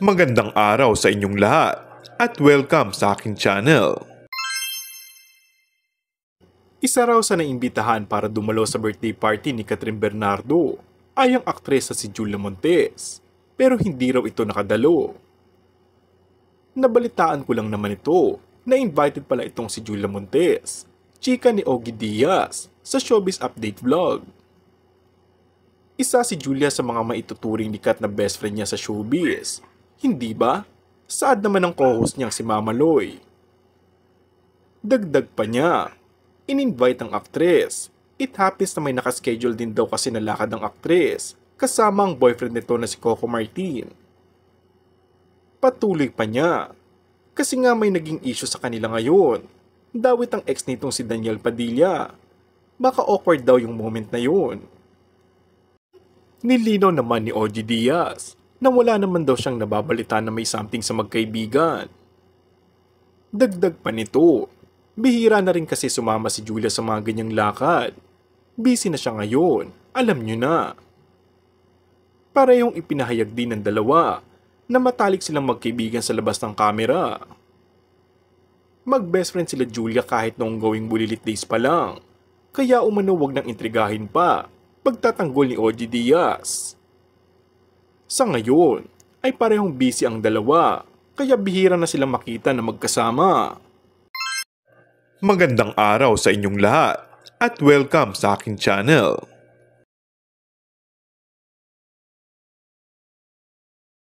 Magandang araw sa inyong lahat at welcome sa aking channel. Isa raw sa naimbitahan para dumalo sa birthday party ni Catherine Bernardo ay ang aktres na si Julia Montes, pero hindi raw ito nakadalo. Nabalitaan ko lang naman ito na invited pala itong si Julia Montes, chika ni Ogie Diaz sa Showbiz Update Vlog. Isa si Julia sa mga maituturing likat na best friend niya sa showbiz. Hindi ba? Saad naman ang co-host niyang si Mama Loy. Dagdag pa niya, in-invite ang aktres. It happens na may nakaschedule din daw kasi na lakad ng aktres kasama ang boyfriend nito na si Coco Martin. Patuloy pa niya, kasi nga may naging issue sa kanila ngayon. Dawit ang ex nitong si Daniel Padilla. Baka awkward daw yung moment na yun. Nilinaw naman ni Ogie Diaz na wala naman daw siyang nababalita na may something sa magkaibigan. Dagdag pa nito, bihira na rin kasi sumama si Julia sa mga ganyang lakad. Busy na siya ngayon, alam nyo na. Parehong ipinahayag din ng dalawa na matalik silang magkaibigan sa labas ng kamera. Mag-best friend sila Julia kahit noong going bulilit days pa lang, kaya umano wag nang intrigahin pa pagtatanggol ni Ogie Diaz. Sa ngayon, ay parehong busy ang dalawa, kaya bihira na silang makita na magkasama. Magandang araw sa inyong lahat at welcome sa aking channel.